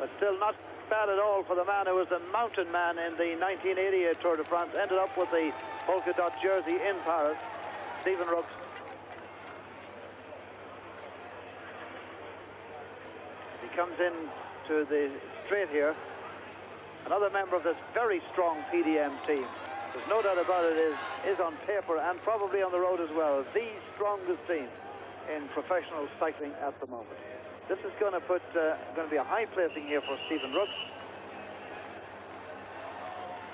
but still not bad at all for the man who was the mountain man in the 1988 Tour de France. Ended up with the polka dot jersey in Paris, Stephen Rooks. He comes in to the straight here. Another member of this very strong PDM team. There's no doubt about it, is on paper and probably on the road as well, the strongest team in professional cycling at the moment. This is going to be a high placing here for Stephen Rooks.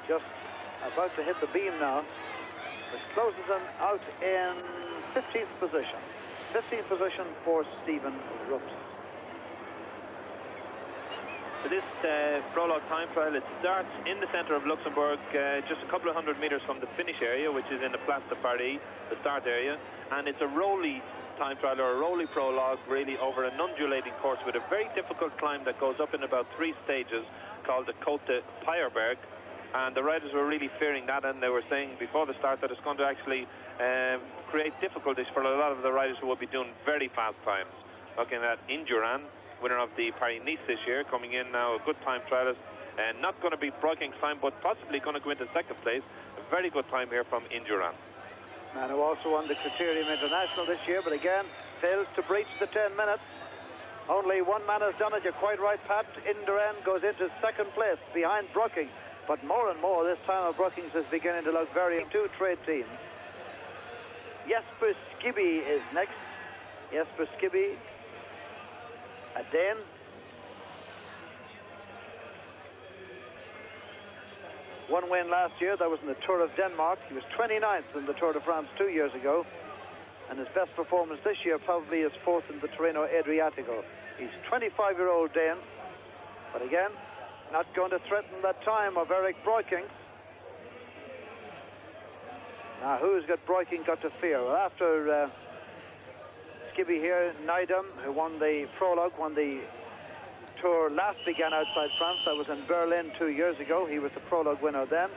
Just about to hit the beam now, which closes him out in 15th position. 15th position for Stephen Rooks. So this prologue time trial, it starts in the centre of Luxembourg, just a couple of 100 metres from the finish area, which is in the Place de Paris, the start area, and it's a rolly time trial, or a rolly prologue, really over an undulating course with a very difficult climb that goes up in about 3 stages, called the Côte de Peyerberg, and the riders were really fearing that, and they were saying before the start that it's going to actually create difficulties for a lot of the riders who will be doing very fast times. Looking at Indurain, winner of the Paris-Nice this year, coming in now, a good time trialist, and not going to be breaking time, but possibly going to go into second place. A very good time here from Indurain. Man who also won the Criterium International this year, but again fails to breach the 10 minutes. Only one man has done it. You're quite right, Pat. Indurain goes into second place behind Brookings, but more and more this time of Brookings is beginning to look very two trade teams. Jesper Skibby is next. Jesper Skibby, a Dane. One win last year, that was in the Tour of Denmark. He was 29th in the Tour de France 2 years ago. And his best performance this year probably is 4th in the Tirreno Adriatico. He's 25-year-old Dane, but again, not going to threaten that time of Eric Breukink. Now, who's got Breukink got to fear? Well, after Skibby here, Nydam, who won the prologue, won the Tour last began outside France. That was in Berlin 2 years ago. He was the prologue winner then.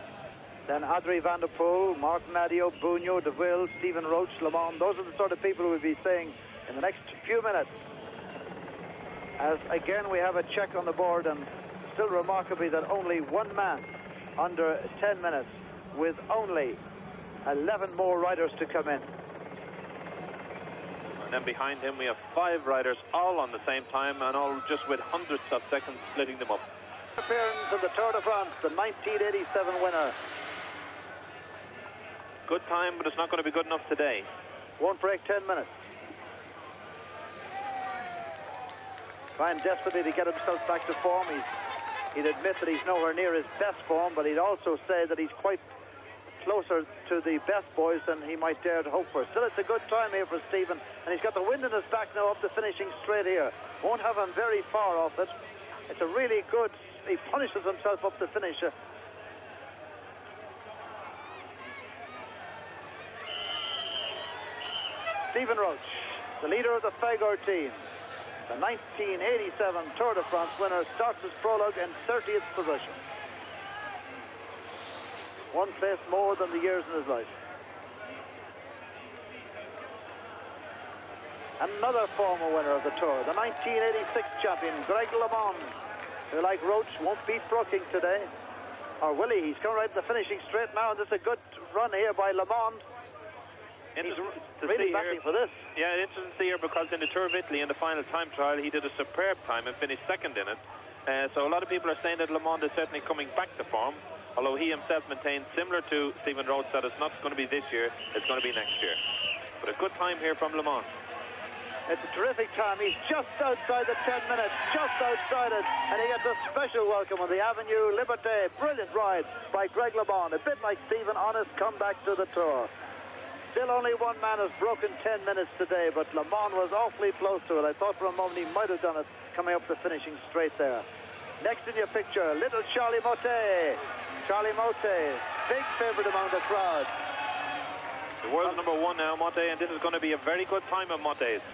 Then Adrie van der Poel, Mark Madio, Bugno, De Ville, Stephen Roach, Le Mans. Those are the sort of people we'll be seeing in the next few minutes. As again we have a check on the board, and still remarkably that only one man under 10 minutes, with only 11 more riders to come in. And then behind him we have 5 riders, all on the same time, and all just with hundredths of seconds splitting them up. Appearance in the Tour de France, the 1987 winner. Good time, but it's not going to be good enough today. Won't break 10 minutes. Trying desperately to get himself back to form. He'd admit that he's nowhere near his best form, but he'd also say that he's quite closer to the best boys than he might dare to hope for. Still, it's a good time here for Stephen, and he's got the wind in his back now up the finishing straight here. Won't have him very far off it. It's a really good, he punishes himself up the finish. Stephen Roach, the leader of the Fagor team, the 1987 Tour de France winner, starts his prologue in 30th position. One place more than the years in his life. Another former winner of the Tour, the 1986 champion, Greg LeMond, who, like Roach, won't beat Brookings today. Or will he? He's coming right to the finishing straight now, and this is a good run here by LeMond. He's really battling for this. Yeah, interesting to see here, because in the Tour of Italy, in the final time trial, he did a superb time and finished second in it. So a lot of people are saying that LeMond is certainly coming back to form, although he himself maintains, similar to Stephen Roach, that it's not going to be this year, it's going to be next year. But a good time here from LeMond. It's a terrific time. He's just outside the 10 minutes, just outside it, and he gets a special welcome on the Avenue Liberté. Brilliant ride by Greg LeMond, a bit like Stephen on his comeback to the Tour. Still only one man has broken 10 minutes today, but LeMond was awfully close to it. I thought for a moment he might have done it coming up the finishing straight there. Next in your picture, little Charlie Motet. Charlie Motet, big favourite among the crowd. The world's number one now, Motet, and this is going to be a very good time of Motet's.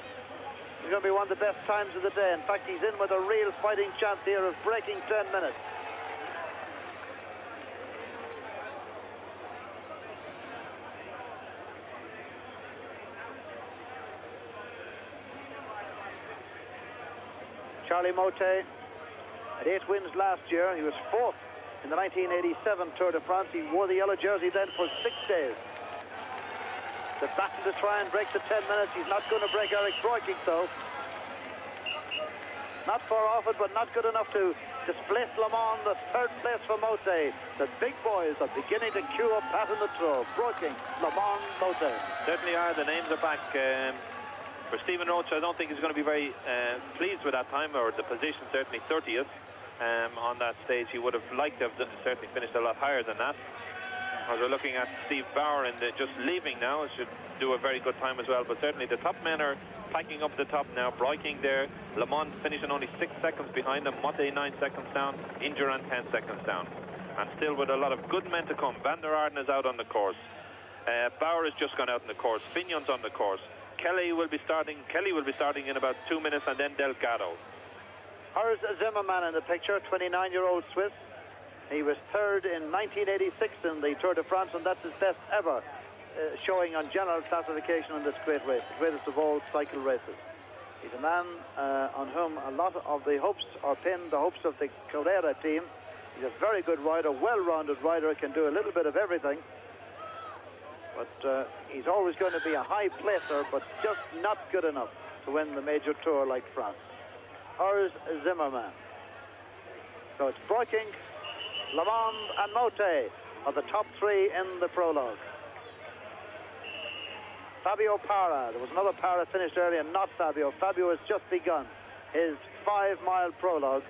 It's going to be one of the best times of the day. In fact, he's in with a real fighting chance here of breaking 10 minutes. Charlie Motet, Had 8 wins last year. He was 4th in the 1987 Tour de France. He wore the yellow jersey then for 6 days. The battle to try and break the 10 minutes. He's not going to break Eric Breukink, though. Not far off it, but not good enough to displace Le Mans, the 3rd place for Mote. The big boys are beginning to queue up Pat in the Tour. Breukink, Le Mans, Mote. Certainly are. The names are back. For Stephen Roach, I don't think he's going to be very pleased with that time, or the position, certainly 30th on that stage. He would have liked to have certainly finished a lot higher than that. As we're looking at Steve Bauer and just leaving now, it should do a very good time as well. But certainly the top men are packing up the top now. Breukink there, Le Mans finishing only 6 seconds behind him, Motte 9 seconds down, Ingeran 10 seconds down. And still with a lot of good men to come. Van der Arden is out on the course. Bauer has just gone out on the course. Fignon's on the course. Kelly will be starting in about 2 minutes, and then Delgado. Urs Zimmermann in the picture, 29-year-old Swiss. He was 3rd in 1986 in the Tour de France, and that's his best ever showing on general classification in this great race, the greatest of all cycle races. He's a man on whom a lot of the hopes are pinned, the hopes of the Carrera team. He's a very good rider, well-rounded rider, can do a little bit of everything. But he's always going to be a high placer, but just not good enough to win the major tour like France. Urs Zimmermann. So it's Breukink, Le Mans and Mote are the top 3 in the prologue. Fabio Parra. There was another Parra finished earlier, not Fabio. Fabio has just begun his 5-mile prologue.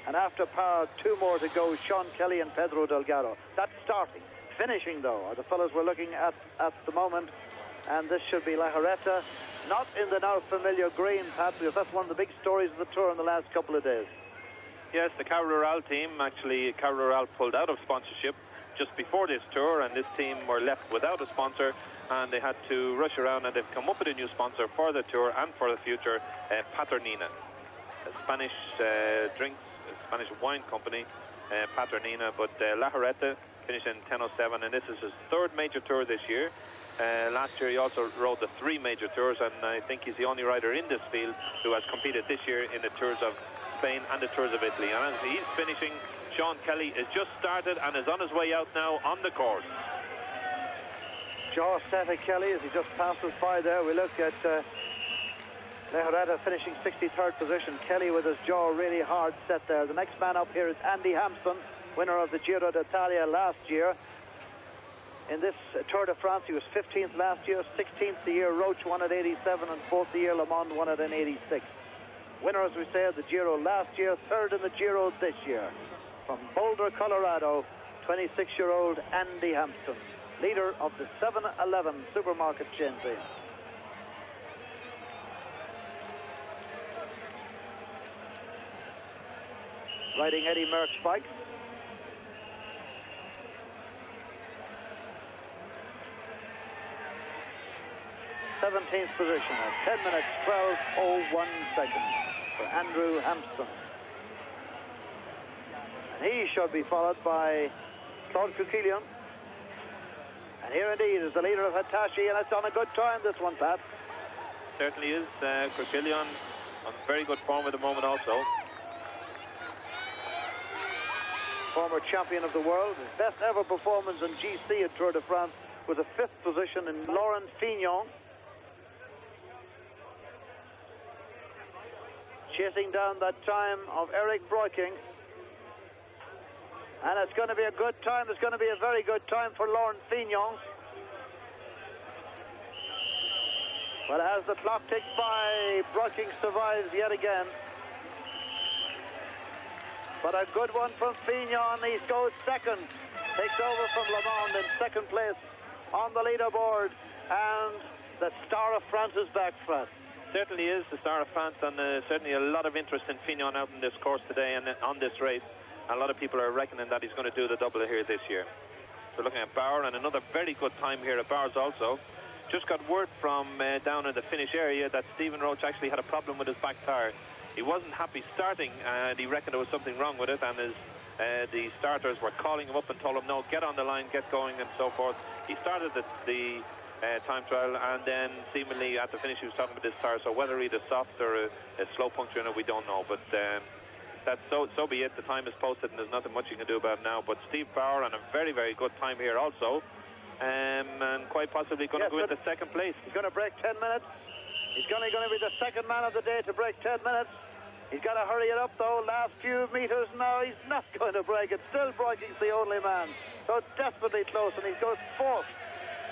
And after Parra, 2 more to go, Sean Kelly and Pedro Delgado. That's starting. Finishing, though, are the fellows we're looking at the moment. And this should be La Jarreta, not in the now familiar green, Pat, because that's one of the big stories of the Tour in the last couple of days. Yes, the Car Rural team, actually, Car Rural pulled out of sponsorship just before this Tour, and this team were left without a sponsor, and they had to rush around, and they've come up with a new sponsor for the Tour and for the future, Paternina, a Spanish Spanish wine company, Paternina. But La Jarreta finished in 10:07, and this is his 3rd major Tour this year. Last year he also rode the 3 major Tours, and I think he's the only rider in this field who has competed this year in the Tours of Spain and the Tours of Italy. And as he's finishing, Sean Kelly is just started and is on his way out now on the course. Jaw set at Kelly as he just passes by there. We look at La Jarreta finishing 63rd position. Kelly with his jaw really hard set there. The next man up here is Andy Hampson, winner of the Giro d'Italia last year. In this Tour de France, he was 15th last year, 16th the year Roach won at 87, and 4th the year Le Mans won at an 86. Winner, as we say, of the Giro last year, 3rd in the Giro this year. From Boulder, Colorado, 26-year-old Andy Hampson, leader of the 7-Eleven supermarket chain team. Riding Eddie Merckx bikes. 17th position at 10 minutes, 12:01 seconds for Andrew Hampson. And he should be followed by Claude Coquillon. And here indeed is the leader of Hitachi, and it's on a good time, this one, Pat. Certainly is. Coquillon on very good form at the moment also. Former champion of the world. His best ever performance in GC at Tour de France was a 5th position in Laurent Fignon. Chasing down that time of Eric Breukink. And it's going to be a good time. It's going to be a very good time for Laurent Fignon. But as the clock ticks by, Breukink survives yet again. But a good one from Fignon. He goes second. Takes over from Le Mans in second place on the leaderboard. And the Star of France is back, Fred. Certainly is the Star of France, and certainly a lot of interest in Fignon out in this course today and on this race. A lot of people are reckoning that he's going to do the double here this year. So looking at Bauer, and another very good time here at Bauer's also. Just got word from down in the finish area that Stephen Roach actually had a problem with his back tyre. He wasn't happy starting, and he reckoned there was something wrong with it, and the starters were calling him up and told him, no, get on the line, get going, and so forth. He started the time trial, and then seemingly at the finish he was talking about his tyre, so whether he had a soft or a slow puncture in it, we don't know. But that's so be it. The time is posted and there's nothing much you can do about it now. But Steve Power on a very, very good time here also. And quite possibly going to go into second place. He's going to break 10 minutes. He's going to be the second man of the day to break 10 minutes. He's got to hurry it up, though. Last few meters now, he's not going to break it. Still Breuking's the only man. So desperately close, and he goes fourth.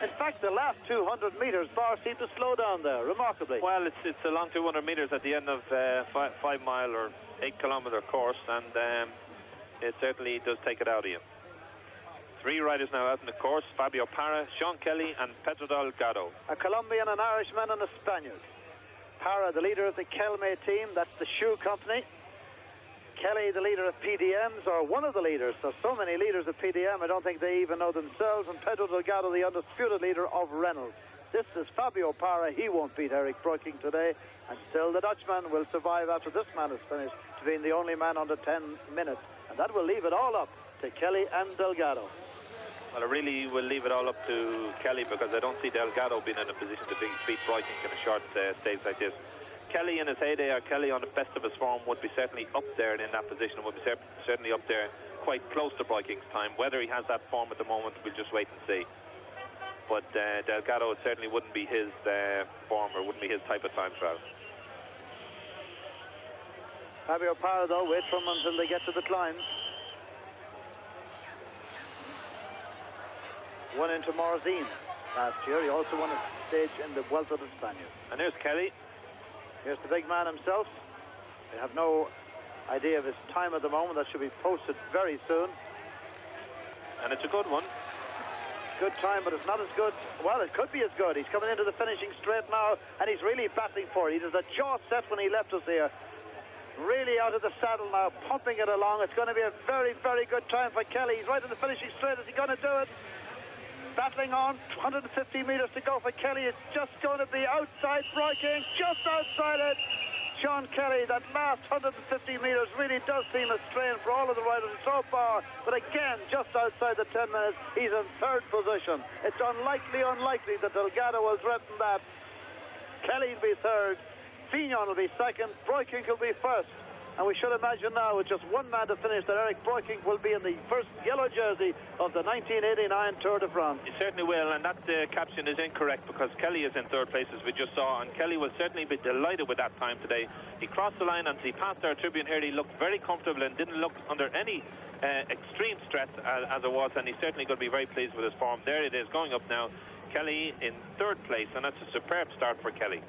In fact, the last 200 meters, Barr seemed to slow down there, remarkably. Well, it's a long 200 meters at the end of 5 mile or 8 kilometre course, and it certainly does take it out of you. 3 riders now out in the course: Fabio Parra, Sean Kelly, and Pedro Delgado. A Colombian, an Irishman, and a Spaniard. Parra, the leader of the Kelme team, that's the shoe company. Kelly, the leader of PDMs, or one of the leaders. There's so many leaders of PDM, I don't think they even know themselves. And Pedro Delgado, the undisputed leader of Reynolds. This is Fabio Parra. He won't beat Eric Breukink today. And still the Dutchman will survive after this man is finished to being the only man under 10 minutes. And that will leave it all up to Kelly and Delgado. Well, I really will leave it all up to Kelly, because I don't see Delgado being in a position to beat Breukink in a short stage like this. Kelly in his heyday, or Kelly on the best of his form, would be certainly up there in that position, would be certainly up there quite close to Breukink's time. Whether he has that form at the moment, we'll just wait and see. But Delgado certainly wouldn't be his form, or wouldn't be his type of time trial. Fabio Parra, though, wait for him until they get to the climbs. Won into Morzine last year. He also won a stage in the Vuelta de España. And there's Kelly. Here's the big man himself. We have no idea of his time at the moment. That should be posted very soon. And it's a good one. Good time, but it's not as good. Well, it could be as good. He's coming into the finishing straight now, and he's really battling for it. He does a jaw set when he left us here. Really out of the saddle now, pumping it along. It's going to be a very, very good time for Kelly. He's right in the finishing straight. Is he going to do it? Battling on, 150 metres to go for Kelly. It's just going to be outside Breukink, just outside it. Sean Kelly, that last 150 metres really does seem a strain for all of the riders so far. But again, just outside the 10 minutes, he's in third position. It's unlikely that Delgado will threaten that. Kelly will be third, Fignon will be second, Breukink will be first. And we should imagine now, with just one man to finish, that Eric Breukink will be in the first yellow jersey of the 1989 Tour de France. He certainly will, and that caption is incorrect, because Kelly is in third place, as we just saw, and Kelly will certainly be delighted with that time today. He crossed the line and he passed our tribune here. He looked very comfortable and didn't look under any extreme stress as it was, and he's certainly going to be very pleased with his form. There it is, going up now. Kelly in third place, and that's a superb start for Kelly.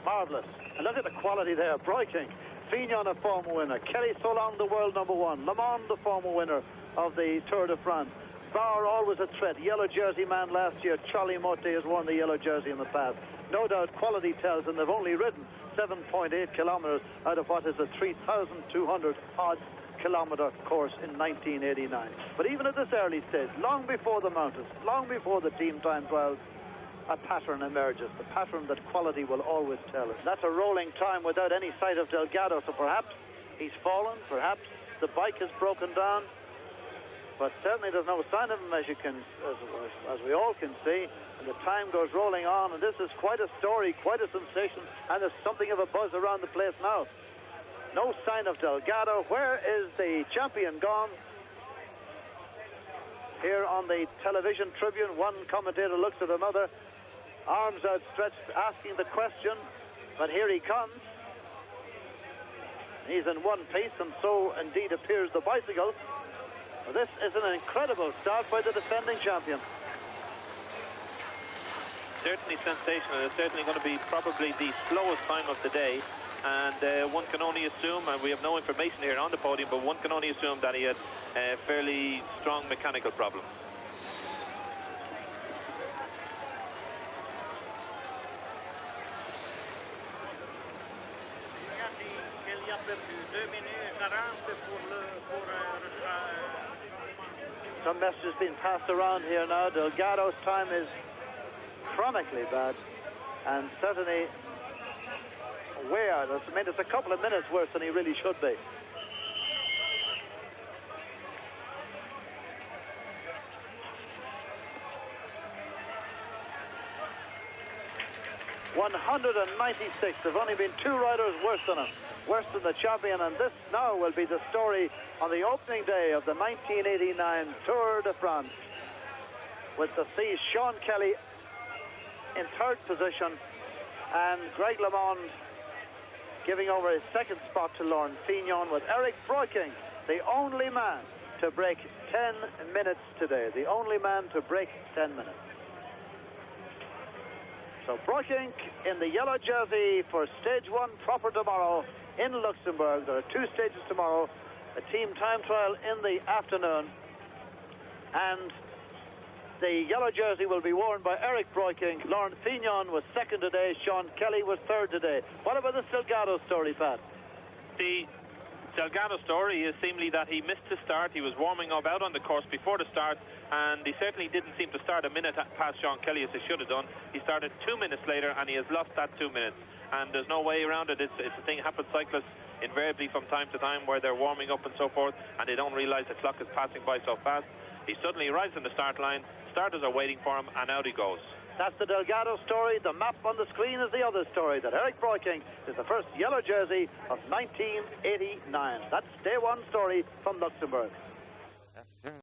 Marvellous. And look at the quality there. Breukink, Fignon, a former winner. Kelly so long the world number one. Le Mans, the former winner of the Tour de France. Bauer, always a threat. Yellow jersey man last year. Charlie Motte has won the yellow jersey in the past. No doubt quality tells, and they've only ridden 7.8 kilometres out of what is a 3,200 odd kilometre course in 1989. But even at this early stage, long before the mountains, long before the team time trials, a pattern emerges, the pattern that quality will always tell us. That's a rolling time without any sight of Delgado, so perhaps he's fallen, perhaps the bike has broken down, but certainly there's no sign of him, as we all can see, and the time goes rolling on, and this is quite a story, quite a sensation, and there's something of a buzz around the place now. No sign of Delgado. Where is the champion gone? Here on the television tribune, one commentator looks at another, arms outstretched, asking the question, but here he comes. He's in one piece, and so indeed appears the bicycle. Well, this is an incredible start by the defending champion. Certainly sensational. It's certainly going to be probably the slowest time of the day, and one can only assume, and we have no information here on the podium, but one can only assume that he had a fairly strong mechanical problem. Some messages being passed around here now. Delgado's time is chronically bad, and certainly way out. I mean, it's a couple of minutes worse than he really should be. (196). There've only been two riders worse than him. worse than the champion, and this now will be the story on the opening day of the 1989 Tour de France, with the see Sean Kelly in third position and Greg LeMond giving over his second spot to Lauren Fignon, with Eric Breukink, the only man to break 10 minutes today. The only man to break 10 minutes. So Breukink in the yellow jersey for stage 1 proper tomorrow in Luxembourg. There are 2 stages tomorrow, a team time trial in the afternoon, and the yellow jersey will be worn by Eric Breukink. Lauren Fignon was second today. Sean Kelly was third today. What about the Delgado story, Pat? The Delgado story is seemingly that he missed his start. He was warming up out on the course before the start, and he certainly didn't seem to start a minute past Sean Kelly as he should have done. He started 2 minutes later, and he has lost that 2 minutes. And there's no way around it. It's a thing that happens cyclists invariably from time to time, where they're warming up and so forth, and they don't realize the clock is passing by so fast. He suddenly arrives in the start line. Starters are waiting for him, and out he goes. That's the Delgado story. The map on the screen is the other story, that Eric Breukink is the first yellow jersey of 1989. That's day 1 story from Luxembourg.